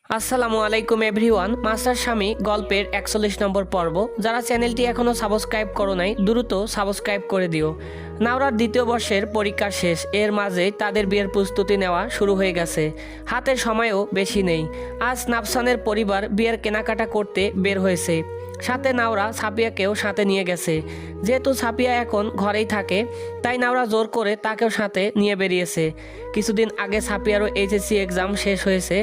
আসসালামু আলাইকুম everyone. Master স্বামী গল্পের 41 নম্বর পর্ব। যারা চ্যানেলটি এখনও সাবস্ক্রাইব করো নাই দ্রুত সাবস্ক্রাইব করে দিও। নাওরার দ্বিতীয় বর্ষের পরীক্ষা শেষ, এর মাঝে তাদের বিয়ের প্রস্তুতি নেওয়া শুরু হয়ে গেছে। হাতে সময়ও বেশি নেই। আজ নাফসানের পরিবার বিয়ের কেনাকাটা করতে বের হয়েছে। সাথে নাওরা সাপিয়াকেও সাথে নিয়ে গেছে। যেহেতু সাপিয়া এখন ঘরেই থাকে তাই নাওরা জোর করে তাকেও সাথে নিয়ে বেরিয়েছে। কিছুদিন আগে সাপিয়ারও এইচএসসি এক্সাম শেষ হয়েছে,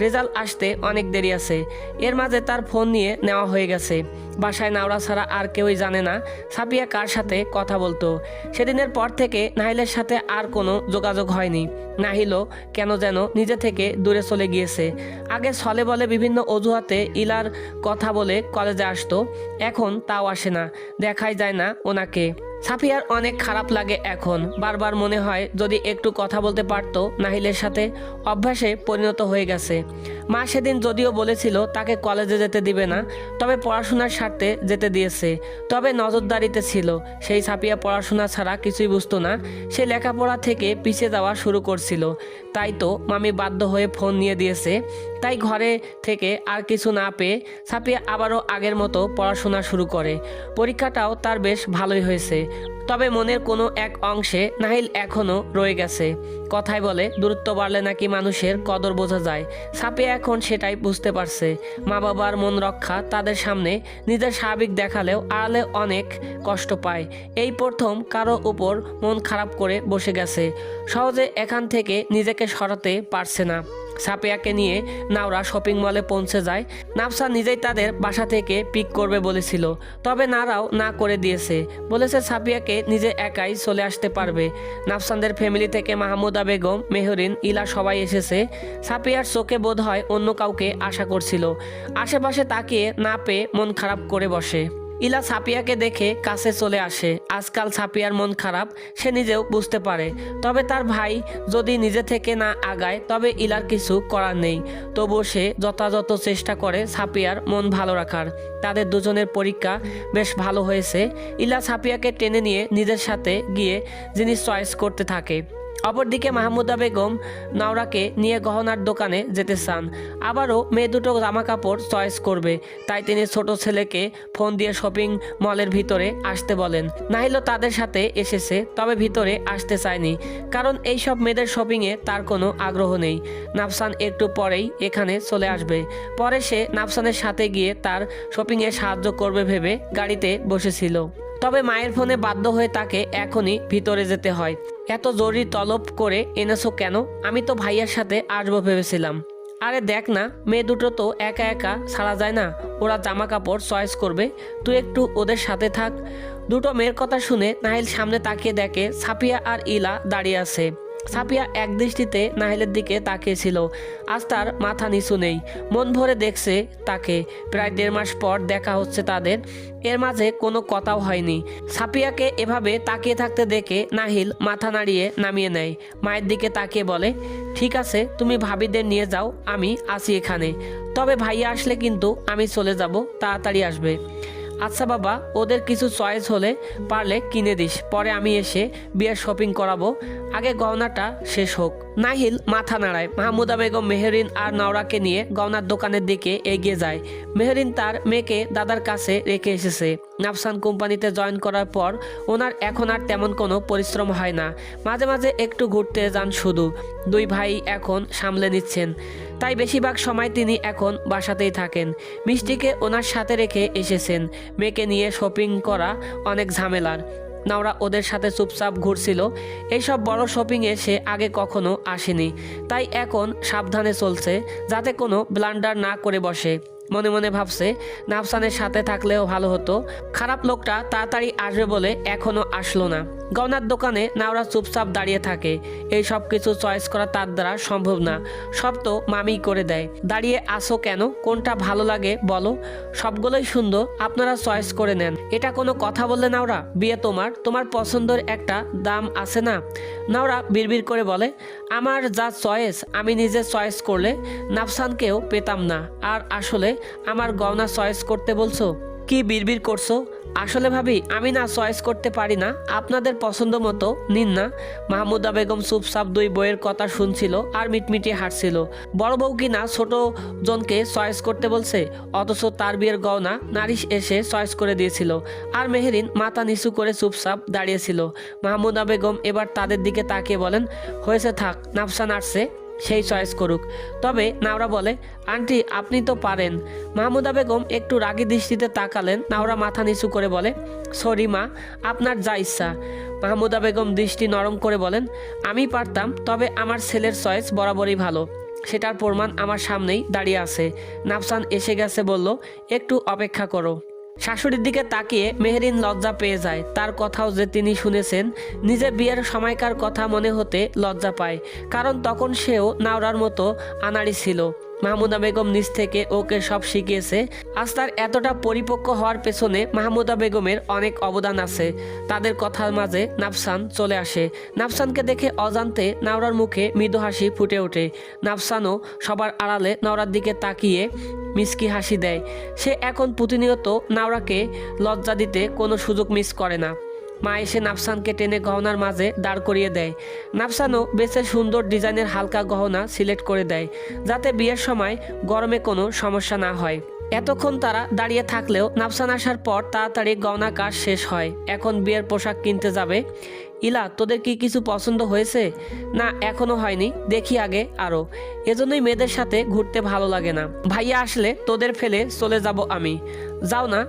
রেজাল্ট আসতে অনেক দেরি আছে। এর মাঝে তার ফোন নিয়ে নেওয়া হয়ে গেছে। বাসায় নাওরা ছাড়া আর কেউই জানে না সাপিয়া কার সাথে কথা বলতো। সেদিনের পর থেকে নাহিলের সাথে আর কোনো যোগাযোগ হয়নি। নাহিলও কেন যেন নিজে থেকে দূরে চলে গিয়েছে। আগে ছলে বলে বিভিন্ন অজুহাতে ইলার কথা বলে কলেজে আসতো, এখন তাও আসে না, দেখাই যায় না ওনাকে। সাফিয়ার অনেক খারাপ লাগে এখন। বারবার মনে হয় যদি একটু কথা বলতে পারতো নাহিলের সাথে। অভ্যাসে পরিণত হয়ে গেছে। মা সেদিন যদিও বলেছিল তাকে কলেজে যেতে দিবে না, তবে পড়াশোনার স্বার্থে যেতে দিয়েছে। তবে নজরদারিতে ছিল। সেই সাফিয়া পড়াশোনা ছাড়া কিছুই বুঝতো না। সে লেখাপড়া থেকে পিছিয়ে যাওয়া শুরু করছিল। তাই তো মামি বাধ্য হয়ে ফোন নিয়ে দিয়েছে। তাই ঘরে থেকে আর কিছু না পেয়ে সাফিয়া আবারও আগের মতো পড়াশোনা শুরু করে। পরীক্ষাটাও তার বেশ ভালোই হয়েছে। তবে মনের কোনো এক অংশে নাহিল এখনও রয়ে গেছে। কথায় বলে দূরত্ব বাড়লে নাকি মানুষের কদর বোঝা যায়। সাপিয়া এখন সেটাই বুঝতে পারছে। মা বাবার মন রক্ষা তাদের সামনে নিজের স্বাভাবিক দেখালেও আড়ালে অনেক কষ্ট পায়। এই প্রথম কারো উপর মন খারাপ করে বসে গেছে। সহজে এখান থেকে নিজেকে সরাতে পারছে না। সাপিয়াকে নিয়ে নাওরা শপিং মলে পৌঁছে যায়। নাফসা নিজেই তাদের বাসা থেকে পিক করবে বলেছিল, তবে নারাও না করে দিয়েছে। বলেছে সাপিয়াকে নিজে একাই চলে আসতে পারবে। নাফসানদের ফ্যামিলি থেকে মাহমুদা বেগম, মেহরিন, ইলা সবাই এসেছে। সাপিয়ার চোখে বোধ হয় অন্য কাউকে আশা করছিল। আশেপাশে তাকিয়ে না পেয়ে মন খারাপ করে বসে। ইলা সাপিয়াকে দেখে কাছে চলে আসে। আজকাল সাপিয়ার মন খারাপ সে নিজেও বুঝতে পারে। তবে তার ভাই যদি নিজে থেকে না আগায় তবে ইলার কিছু করার নেই। তবুও সে যথাযথ চেষ্টা করে সাপিয়ার মন ভালো রাখার। তাদের দুজনের পরীক্ষা বেশ ভালো হয়েছে। ইলা সাপিয়াকে টেনে নিয়ে নিজের সাথে গিয়ে জিনিস চয়েস করতে থাকে। অপরদিকে মাহমুদা বেগম নাওরাকে নিয়ে গহনার দোকানে যেতে চান। আবারও মেয়ে দুটো জামা কাপড় চয়েস করবে। তাই তিনি ছোট ছেলেকে ফোন দিয়ে শপিং মলের ভিতরে আসতে বলেন। নাহিলও তাদের সাথে এসেছে, তবে ভিতরে আসতে চায়নি, কারণ এইসব মেয়েদের শপিংয়ে তার কোনো আগ্রহ নেই। নাফসান একটু পরেই এখানে চলে আসবে। পরে সে নাফসানের সাথে গিয়ে তার শপিংয়ে সাহায্য করবে ভেবে গাড়িতে বসেছিল। তবে মায়ের ফোনে বাধ্য হয়ে তাকে এখনই ভিতরে যেতে হয়। এত জরুরি তলব করে এনেছো কেন? আমি তো ভাইয়ার সাথে আসবো ভেবেছিলাম। আরে দেখ না, মেয়ে দুটো তো একা একা ছাড়া যায় না। ওরা জামা কাপড় চয়েস করবে, তুই একটু ওদের সাথে থাক। দুটো মেয়ের কথা শুনে নাহিল সামনে তাকিয়ে দেখে সাফিয়া আর ইলা দাঁড়িয়ে আছে। সাফিয়া এক দৃষ্টিতে নাহিলের দিকে তাকিয়েছিল। আজ তার মাথা নিচু নেই, মন ভরে দেখছে তাকে। প্রায় 1.5 মাস পর দেখা হচ্ছে তাদের। এর মাঝে কোনো কথাও হয়নি। সাফিয়াকে এভাবে তাকিয়ে থাকতে দেখে নাহিল মাথা নাড়িয়ে নামিয়ে নেয়। মায়ের দিকে তাকিয়ে বলে, ঠিক আছে, তুমি ভাবিদের নিয়ে যাও, আমি আছি এখানে। তবে ভাইয়া আসলে কিন্তু আমি চলে যাব, তাড়াতাড়ি আসবে। আচ্ছা বাবা, ওদের কিছু চয়েস হলে পারলে কিনে দিস, পরে আমি এসে বিয়ের শপিং করাবো। আগে গহনাটা শেষ হোক। নাহিল মাথা নাড়ায়। মাহমুদা বেগম মেহরিন আর নাওরাকে নিয়ে গহনার দোকানের দিকে এগিয়ে যায়। মেহরিন তার মেয়েকে দাদার কাছে রেখে এসেছে। নাফসান কোম্পানিতে জয়েন করার পর ওনার এখন আর তেমন কোনো পরিশ্রম হয় না। মাঝে মাঝে একটু ঘুরতে যান শুধু। দুই ভাই এখন সামলে নিচ্ছেন, তাই বেশিরভাগ সময় তিনি এখন বাসাতেই থাকেন। মিষ্টিকে ওনার সাথে রেখে এসেছেন। মেয়েকে নিয়ে শপিং করা অনেক ঝামেলার। নাওরা ওদের সাথে চুপচাপ ঘুরছিল। এইসব বড় শপিংয়ে সে আগে কখনো আসেনি, তাই এখন সাবধানে চলছে যাতে কোনো ব্লান্ডার না করে বসে। মনে মনে ভাবছে নাফসানের সাথে থাকলেও ভালো হতো। খারাপ লোকটা তাড়াতাড়ি আসবে বলে এখনো আসলো না। গহনার দোকানে নাওরা চুপচাপ দাঁড়িয়ে থাকে। এই সব কিছু চয়েস করা তার দ্বারা সম্ভব না, সব তো মামি করে দেয়। দাঁড়িয়ে আসো কেন? কোনটা ভালো লাগে বলো, সবগুলোই সুন্দর, আপনারা চয়েস করে নেন। এটা কোনো কথা বললে নাওরা? বিয়ে তোমার পছন্দের একটা দাম আছে না? নাওরা বিড়বিড় করে বলে, আমার যা চয়েস আমি নিজে চয়েস করলে নাফসানকেও পেতাম না। আর আসলে আমার গহনা চয়েস করতে বলছো? কি বিড়বিড় করছো? আসলে ভাবি আমি না চয়েস করতে পারি না, আপনাদের পছন্দ মতো নিন না। মাহমুদা বেগম চুপচাপ দুই বইয়ের কথা শুনছিল আর মিটমিটিয়ে হাসছিল। বড় বউ কি না ছোট জনকে চয়েস করতে বলছে, অথচ তার বিয়ের গয়না নারিশ এসে চয়েস করে দিয়েছিল। আর মেহেরিন মাথা নিচু করে চুপচাপ দাঁড়িয়েছিল। মাহমুদা বেগম এবার তাদের দিকে তাকিয়ে বলেন, হয়েছে থাক, নাফসান আসছে, সেই চয়েস করুক। তবে নাওরা বলে, আন্টি আপনি তো পারেন। মাহমুদা বেগম একটু রাগী দৃষ্টিতে তাকালেন। নাওরা মাথা নিচু করে বলে, সরি মা, আপনার যা ইচ্ছা। মাহমুদা বেগম দৃষ্টি নরম করে বলেন, আমি পারতাম, তবে আমার ছেলের চয়েস বরাবরই ভালো, সেটার প্রমাণ আমার সামনেই দাঁড়িয়ে আছে। নাফসান এসে গেছে বলল, একটু অপেক্ষা করো। শাশুড়ির দিকে তাকিয়ে মেহেরিন লজ্জা পেয়ে যায়। তার কথাও যে তিনি শুনেছেন, নিজের বিয়ের সময়কার কথা মনে হতে লজ্জা পায়, কারণ তখন সেও নাওরার মতো আনাড়ি ছিল। মাহমুদা বেগম নিজ থেকে ওকে সব শিখিয়েছে। আজ তার এতটা পরিপক্ক হওয়ার পেছনে মাহমুদা বেগমের অনেক অবদান আছে। তাদের কথার মাঝে নাফসান চলে আসে। নাফসানকে দেখে অজান্তে নাওরার মুখে মৃদু হাসি ফুটে ওঠে। নাফসানও সবার আড়ালে নাওরার দিকে তাকিয়ে মিষ্কি হাসি দেয়। সে এখন প্রতিনিয়ত নাওরাকে লজ্জা দিতে কোনো সুযোগ মিস করে না। মা এসে নাফসানকে টেনে গহনার মাঝে দাঁড় করিয়ে দেয়। নাফসানও বেশি সুন্দর ডিজাইনের হালকা গহনা সিলেক্ট করে দেয়, যাতে বিয়ের সময় গরমে কোনো সমস্যা না হয়। এতক্ষণ তারা দাঁড়িয়ে থাকলেও নাফসান আসার পর তাড়াতাড়ি গহনা কাজ শেষ হয়। এখন বিয়ের পোশাক কিনতে যাবে। ইলা, তোদের কি কিছু পছন্দ হয়েছে? না, এখনো হয়নি, দেখি আগে আরও। এজন্যই মেয়েদের সাথে ঘুরতে ভালো লাগে না। ভাইয়া আসলে তোদের ফেলে চলে যাব আমি। যাও না,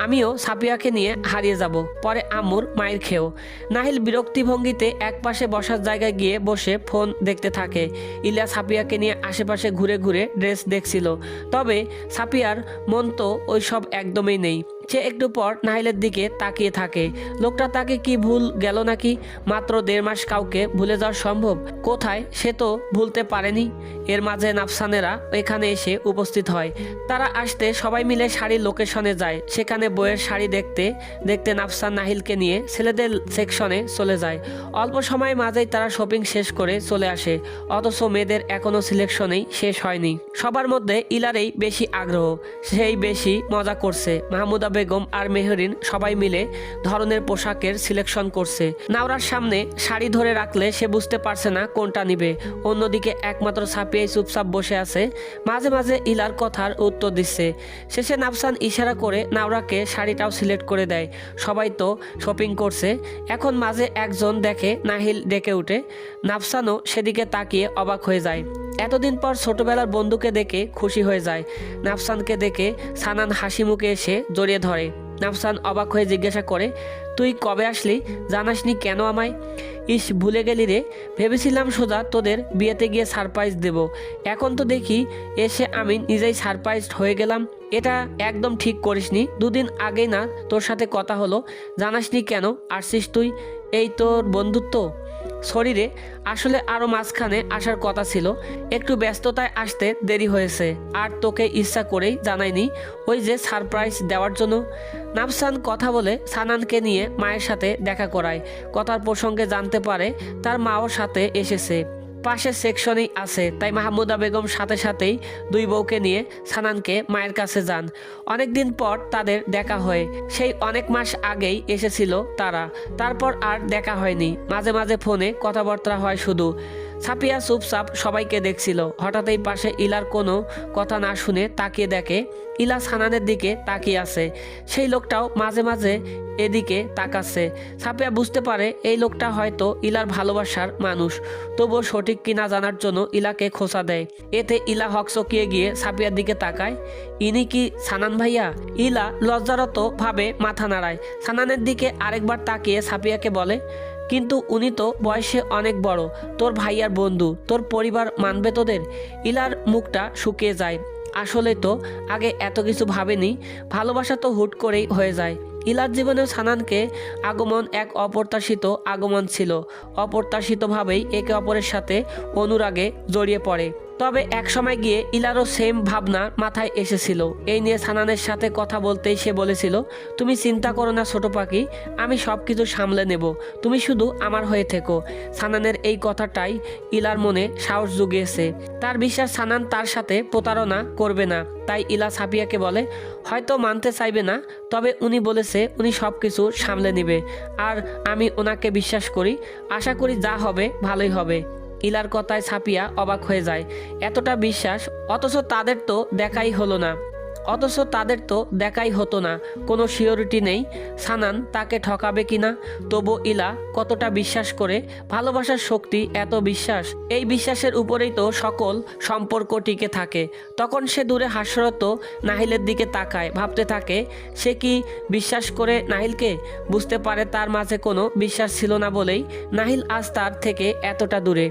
আমিও সাপিয়াকে নিয়ে হারিয়ে যাব, পরে আম্মুর মায়ের খেয়েও। নাহিল বিরক্তি ভঙ্গিতে একপাশে বসার জায়গায় গিয়ে বসে ফোন দেখতে থাকে। ইলিয়া সাপিয়াকে নিয়ে আশেপাশে ঘুরে ঘুরে ড্রেস দেখছিল, তবে সাপিয়ার মন তো ওই সব একদমই নেই। সে একটু পর নাহিলের দিকে তাকিয়ে থাকে। লোকটা তাকে কি ভুল গেল নাকি? মাত্র 1.5 মাস কাউকে ভুলে যাওয়া সম্ভব? কোথায়, সে তো ভুলতে পারেনি। এর মাঝে নাফসানেরা এখানে এসে উপস্থিত হয়। তারা আসতে সবাই মিলে শাড়ির লোকেশনে যায়। সেখানে বইয়ের শাড়ি দেখতে দেখতে নাফসান নাহিলকে নিয়ে ছেলেদের সেকশনে চলে যায়। অল্প সময়ের মাঝেই তারা শপিং শেষ করে চলে আসে, অথচ মেয়েদের এখনো সিলেকশনেই শেষ হয়নি। সবার মধ্যে ইলারেই বেশি আগ্রহ, সেই বেশি মজা করছে। মাহমুদা বেগম আর মেহরিন সবাই মিলে ধরনের পোশাকের সিলেকশন করছে। নাওরার সামনে শাড়ি ধরে রাখলে সে বুঝতে পারছে না কোনটা নিবে। অন্যদিকে একমাত্র সাপিয়াই চুপচাপ বসে আছে, মাঝে মাঝে ইলার কথার উত্তর দিচ্ছে। শেষে নাফসান ইশারা করে নাওরাকে শাড়িটাও সিলেক্ট করে দেয়। সবাই তো শপিং করছে, এখন মাঝে একজন দেখে নাহিল ডেকে ওঠে। নাফসানও সেদিকে তাকিয়ে অবাক হয়ে যায়। এতদিন পর ছোটবেলার বন্ধুকে দেখে খুশি হয়ে যায়। নাফসানকে দেখে সানান হাসি মুখে এসে জড়িয়ে ধরে। নাফসান অবাক হয়ে জিজ্ঞাসা করে, তুই কবে আসলি? জানাসনি কেন আমায়? ইস, ভুলে গেলি রে। ভেবেছিলাম সোজা তোদের বিয়েতে গিয়ে সারপ্রাইজ দেব, এখন তো দেখি এসে আমি নিজেই সারপ্রাইজ হয়ে গেলাম। এটা একদম ঠিক করিসনি। 2 দিন আগেই না তোর সাথে কথা হলো, জানাসনি কেন আসছিস তুই? এই তোর বন্ধুত্ব। শরীরে আসলে আরও মাঝখানে আসার কথা ছিল, একটু ব্যস্ততায় আসতে দেরি হয়েছে। আর তোকে ইচ্ছা করেই জানাইনি, ওই যে সারপ্রাইজ দেওয়ার জন্য। নাফসান কথা বলে সানানকে নিয়ে মায়ের সাথে দেখা করায়। কথার প্রসঙ্গে জানতে পারে তার মাও সাথে এসেছে, পাশের সেকশনেই আছে। তাই মাহমুদা বেগম সাথে সাথেই 2 বউকে নিয়ে সানানকে মায়ের কাছে যান। অনেক দিন পর তাদের দেখা হয়। সেই অনেক মাস আগেই এসেছিল তারা, তারপর আর দেখা হয়নি। মাঝে মাঝে ফোনে কথাবার্তা হয় শুধু। সাপিয়া চুপচাপ সবাইকে দেখছিল। হঠাৎই পাশে ইলার কোনো কথা না শুনে তাকিয়ে দেখে ইলা সানানের দিকে তাকিয়ে আছে। সেই লোকটাও মাঝে মাঝে এদিকে তাকাচ্ছে। সাপিয়া বুঝতে পারে এই লোকটা হয়তো ইলার ভালোবাসার মানুষ, তবুও সঠিক কিনা জানার জন্য ইলাকে খোঁচা দেয়। এতে ইলা হকচকিয়ে গিয়ে সাপিয়ার দিকে তাকায়। ইনি কি সানান ভাইয়া? ইলা লজ্জারত ভাবে মাথা নাড়ায়। সানানের দিকে আরেকবার তাকিয়ে সাপিয়াকে বলে, কিন্তু উনি তো বয়সে অনেক বড়, তোর ভাইয়ার বন্ধু, তোর পরিবার মানবে তোদের? ইলার মুখটা শুকিয়ে যায়। আসলে তো আগে এত কিছু ভাবেনি, ভালোবাসা তো হুট করেই হয়ে যায়। ইলার জীবনেও সানানকে আগমন এক অপ্রত্যাশিত আগমন ছিল। অপ্রত্যাশিতভাবেই একে অপরের সাথে অনুরাগে জড়িয়ে পড়ে। তবে এক সময় গিয়ে ইলারও সেম ভাবনা মাথায় এসেছিল। এই নিয়ে সানানের সাথে কথা বলতেই সে বলেছিল, তুমি চিন্তা করো না ছোট পাখি, আমি সব কিছু সামলে নেব, তুমি শুধু আমার হয়ে থেকো। সানানের এই কথাটাই ইলার মনে সাহস জুগিয়েছে। তার বিশ্বাস সানান তার সাথে প্রতারণা করবে না। তাই ইলা সাফিয়াকে বলে, হয়তো মানতে চাইবে না, তবে উনি বলেছে উনি সব কিছু সামলে নেবে, আর আমি ওনাকে বিশ্বাস করি। আশা করি যা হবে ভালোই হবে। ইলার কথায় সাফিয়া অবাক হয়ে যায়। এতটা বিশ্বাস, অথচ তাদের তো দেখাই হতো না। কোনো সিওরিটি নেই সানান তাকে ঠকাবে কিনা। তবু ইলা কতটা বিশ্বাস করে। ভালোবাসার শক্তি এত বিশ্বাস, এই বিশ্বাসের উপরেই তো সকল সম্পর্ক টিকে থাকে। তখন সে দূরে হাস্যরত নাহিলের দিকে তাকায়, ভাবতে থাকে সে কি বিশ্বাস করে নাহিলকে। বুঝতে পারে তার মাঝে কোনো বিশ্বাস ছিল না বলেই নাহিল আজ তার থেকে এতটা দূরে।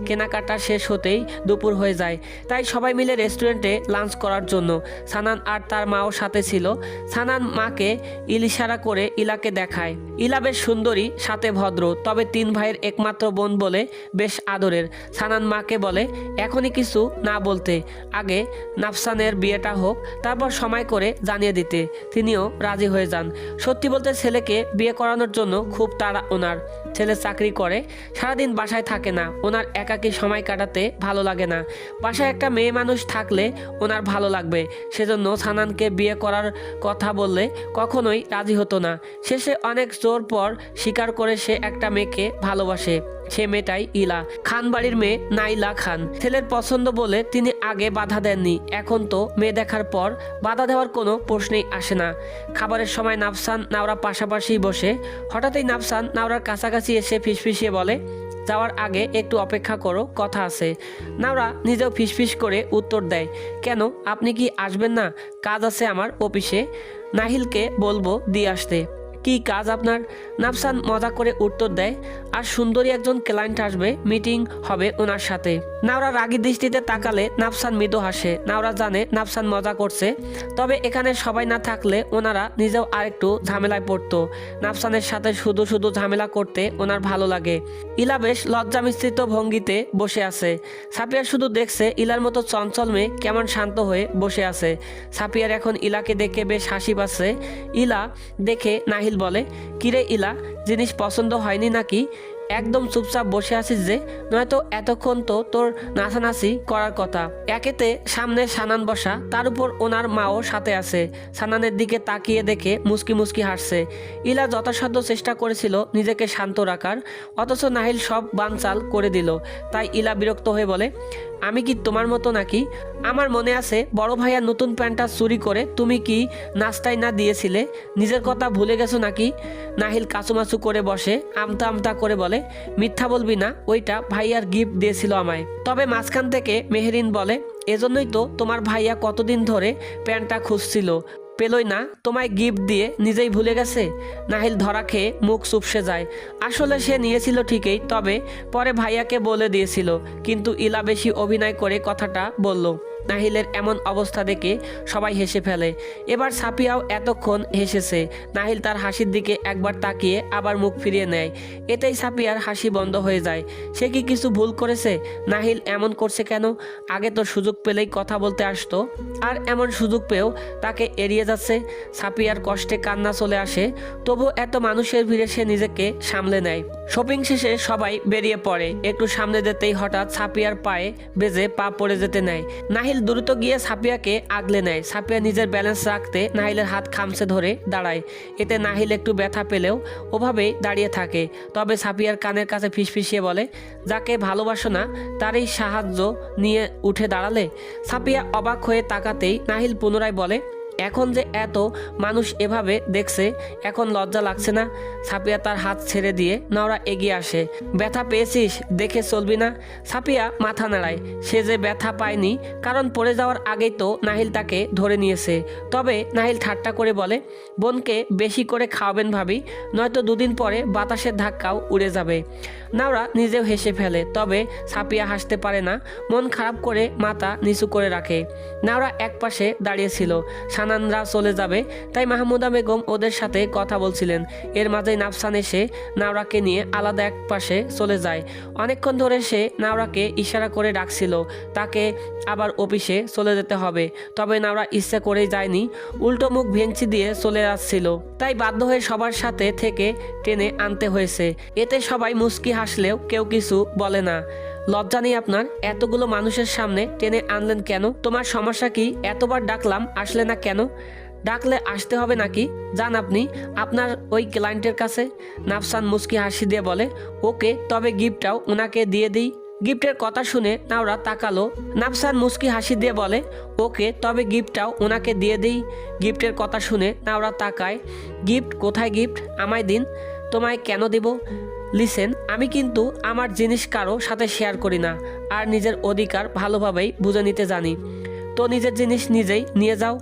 কেনাকাটা শেষ হতেই দুপুর হয়ে যায়, তাই সবাই মিলে রেস্টুরেন্টে লাঞ্চ করার জন্য। সানান আর তার মাও সাথে ছিল। সানান মাকে ইশারা করে ইলাকে দেখায়। ইলা বেশ সুন্দরী, সাথে ভদ্র, তবে 3 ভাইয়ের একমাত্র বোন বলে বেশ আদরের। সানান মাকে বলে এখনই কিছু না বলতে, আগে নাফসানের বিয়েটা হোক, তারপর সময় করে জানিয়ে দিতে। তিনিও রাজি হয়ে যান। সত্যি বলতে ছেলেকে বিয়ে করানোর জন্য খুব তাড়া ওনার। ছেলে চাকরি করে, সারাদিন বাসায় থাকে না। ওনার একাকী সময় কাটাতে ভালো লাগে না। বাসায় একটা মেয়ে মানুষ থাকলে ওনার ভালো লাগবে। সেজন্য সানানকে বিয়ে করার কথা বললে কখনোই রাজি হতো না। শেষে অনেক জোর পর স্বীকার করে সে একটা মেয়েকে ভালোবাসে। সে মেয়েটাই ইলা, খান বাড়ির মেয়ে নাইলা খান। ছেলের পছন্দ বলে তিনি আগে বাধা দেননি, এখন তো মেয়ে দেখার পর বাধা দেওয়ার কোনো প্রশ্নই আসে না। খাবারের সময় নাফসান নাওরা পাশাপাশি বসে। হঠাৎই নাফসান নাওরার কাছাকাছি এসে ফিসফিসিয়ে বলে, যাওয়ার আগে একটু অপেক্ষা করো, কথা আছে। নাওরা নিজেও ফিসফিস করে উত্তর দেয়, কেন, আপনি কি আসবেন না? কাজ আছে আমার অফিসে, নাহিলকে বলবো দিয়ে আসতে। কি কাজ আপনার? নাফসান মজা করে উত্তর দেয়, আর সুন্দরী একজন ক্লায়েন্ট আসবে, মিটিং হবে ওনার সাথে। নাওরা রাগী দৃষ্টিতে তাকালে নাফসান মৃদু হাসে। নাওরা জানে নাফসান মজা করছে, তবে এখানে সবাই না থাকলে ওনারা নিজেও আরেকটু ঝামেলায় পড়তো। নাফসানের সাথে শুধু শুধু ঝামেলা করতে ওনার ভালো লাগে। ইলা বেশ লজ্জা মিশ্রিত ভঙ্গিতে বসে আছে। সাফিয়া শুধু দেখছে ইলার মতো চঞ্চল মেয়ে কেমন শান্ত হয়ে বসে আছে। সাফিয়ার এখন ইলাকে দেখে বেশ হাসি পাচ্ছে। ইলা দেখে নাহিল বলে, কিরে ইলা, জিনিস পছন্দ হয়নি নাকি? একদম চুপচাপ বসে আছিস যে, নয়তো এতক্ষণ তো তোর নাচানাচি করার কথা। একেতে সামনে সানান বসা, তার উপর ওনার মাও সাথে আছে। সানানের দিকে তাকিয়ে দেখে মুচকি মুচকি হাসছে। ইলা যথাসাধ্য চেষ্টা করেছিল নিজেকে শান্ত রাখার, অথচ নাহিল সব বানচাল করে দিল। তাই ইলা বিরক্ত হয়ে বলে, আমি কি তোমার মতো নাকি? আমার মনে আছে বড় ভাইয়া নতুন প্যান্টটা চুরি করে তুমি কি নাস্তায় না দিয়েছিলে, নিজের কথা ভুলে গেছো নাকি? নাহিল কাচুমাচু করে বসে, আমতা আমতা করে বলে, মিথ্যা বলবি না, ওইটা ভাইয়ার গিফট দিয়েছিল আমায়। তবে মাঝখান থেকে মেহেরিন বলে, এজন্যই তো তোমার ভাইয়া কতদিন ধরে প্যান্টটা খুঁজছিল, পেলই না, তোমায় গিফট দিয়ে নিজেই ভুলে গেছে। নাহিল ধরা খেয়ে মুখ চুপসে যায়। আসলে সে নিয়েছিল ঠিকই, তবে পরে ভাইয়াকে বলে দিয়েছিল, কিন্তু ইলা বেশি অভিনয় করে কথাটা বলল। নাহিলের এমন অবস্থা দেখে সবাই হেসে ফেলে। এবার সাফিয়াও এতক্ষণ হেসেছে। নাহিল তার হাসির দিকে একবার তাকিয়ে আবার মুখ ফিরিয়ে নেয়। এতেই সাফিয়ার হাসি বন্ধ হয়ে যায়। সে কি কিছু ভুল করেছে? নাহিল এমন করছে কেন? আগে তো সুযোগ পেলেই কথা বলতে আসতো, আর এমন সুযোগ পেয়েও তাকে এড়িয়ে যাচ্ছে। সাফিয়ার কষ্টে কান্না চলে আসে, তবু এত মানুষের ভিড়ে সে নিজেকে সামলে নেয়। শপিং শেষে সবাই বেরিয়ে পড়ে। একটু সামনে যেতেই হঠাৎ সাফিয়ার পায়ে বেজে পা পড়ে যেতে নেয়। নাহিল দ্রুত গিয়ে সাফিয়াকে আগলে নেয়। সাফিয়া নিজের ব্যালেন্স রাখতে নাহিলের হাত খামচে ধরে দাঁড়ায়। এতে নাহিল একটু ব্যথা পেলেও ওভাবেই দাঁড়িয়ে থাকে। তবে সাফিয়ার কানের কাছে ফিসফিসিয়ে বলে, যাকে ভালোবাসো না তারই সাহায্য নিয়ে উঠে দাঁড়ালে। সাফিয়া অবাক হয়ে তাকাতেই নাহিল পুনরায় বলে, এখন যে এত মানুষ এভাবে দেখছে, এখন লজ্জা লাগছে না? সাফিয়া তার হাত ছেড়ে দিয়ে নাওরা এগিয়ে আসে। ব্যথা পেয়েছিস, দেখে চলবি না? সাফিয়া মাথা নাড়ায়। সে যে ব্যথা পায়নি, কারণ পড়ে যাওয়ার আগেই তো নাহিল তাকে ধরে নিয়েছে। তবে নাহিল ঠাট্টা করে বলে, বোনকে বেশি করে খাওয়াবেন ভাবি, নয়তো 2 দিন পরে বাতাসের ধাক্কাও উড়ে যাবে। নাওরা নিজেও হেসে ফেলে, তবে ছাপিয়া হাসতে পারে না, মন খারাপ করে মাথা নিচু করে রাখে। নাওরা একপাশে দাঁড়িয়েছিল, সানানরা চলে যাবে তাই মাহমুদা বেগম ওদের সাথে কথা বলছিলেন। এর মাঝেই নাফসান এসে নাওরাকে নিয়ে আলাদা এক পাশে চলে যায়। অনেকক্ষণ ধরে সে নাওরাকে ইশারা করে ডাকছিল তাকে আবার অফিসে চলে যেতে হবে, তবে নাওরা ইচ্ছে করেই যায়নি, উল্টো মুখ ভেঙচি দিয়ে চলে আসছিল। তাই বাধ্য হয়ে সবার সাথে থেকে টেনে আনতে হয়েছে। এতে সবাই মুচকি হাসলেও কেউ কিছু বলে না। লজ্জা নেই আপনার? এতগুলো মানুষের সামনে টেনে আনলেন কেন? তোমার সমস্যা কি? এতবার ডাকলাম আসলে না কেন? ডাকলে আসতে হবে নাকি? যান আপনি আপনার ওই ক্লায়েন্টের কাছে। নাফসান মুচকি হাসি দিয়ে বলে, ওকে, তবে গিফটটাও ওনাকে দিয়ে দিই। গিফটের কথা শুনে নাওরা তাকালো। নাফসান মুচকি হাসি দিয়ে বলে, ওকে, তবে গিফটটাও ওনাকে দিয়ে দিই। গিফটের কথা শুনে নাওরা তাকায়। গিফট? কোথায় গিফট? আমায় দিন। তোমায় কেন দিব? লিসেন, আমি কিন্তু আমার জিনিস কারো সাথে শেয়ার করি না, আর নিজের অধিকার ভালোভাবেই বুঝে নিতে জানি। তো নিজের জিনিস নিজেই নিয়ে যাও।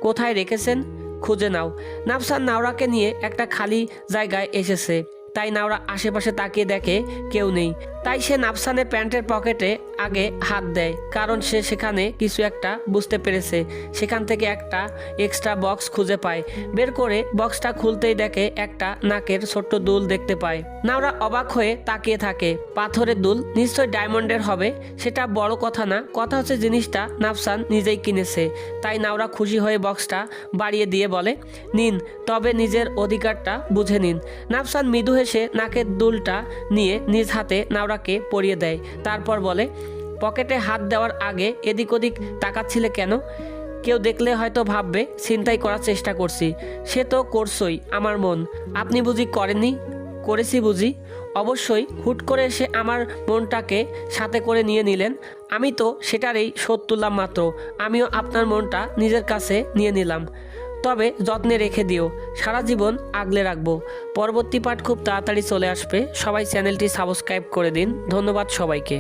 কোথায় রেখেছেন খুঁজে নাও। নাফসান নাওরাকে নিয়ে একটা খালি জায়গায় এসেছে, তাই নাওরা আশেপাশে তাকিয়ে দেখে কেউ নেই। তাই সে নাফসানের প্যান্টের পকেটে আগে হাত দেয়, কারণ সে সেখানে কিছু একটা বুঝতে পেরেছে। সেখান থেকে একটা এক্সট্রা বক্স খুঁজে পায়। বের করে বক্সটা খুলতেই দেখে একটা নাকের ছোট্ট দুল দেখতে পায়। নাওরা অবাক হয়ে তাকিয়ে থাকে। পাথরের দুল, নিশ্চয় ডায়মন্ডের হবে। সেটা বড় কথা না, কথা হচ্ছে জিনিসটা নাফসান নিজেই কিনেছে। তাই নাওরা খুশি হয়ে বক্সটা বাড়িয়ে দিয়ে বলে, নিন, তবে নিজের অধিকারটা বুঝে নিন। নাফসান মৃদু হেসে নাকের দুলটা নিয়ে নিজ হাতে নাওরাকে পরিয়ে দেয়। তারপর বলে, পকেটে হাত দেওয়ার আগে এদিক ওদিক তাকাচ্ছিলে কেন? কেউ দেখলে হয়তো ভাববে ছিনতাই করার চেষ্টা করছি। সে তো করছই আমার মন। আপনি বুঝি করেননি? করেছি বুঝি। অবশ্যই হুট করে এসে আমার মনটাকে সাথে করে নিয়ে নিলেন। আমি তো সেটারই শোধ তুললাম মাত্র। আমিও আপনার মনটা নিজের কাছে নিয়ে নিলাম, তবে যত্নে রেখে দিও, সারা জীবন আগলে রাখবো। পরবর্তী পার্ট খুব তাড়াতাড়ি চলে আসবে। সবাই চ্যানেলটি সাবস্ক্রাইব করে দিন। ধন্যবাদ সবাইকে।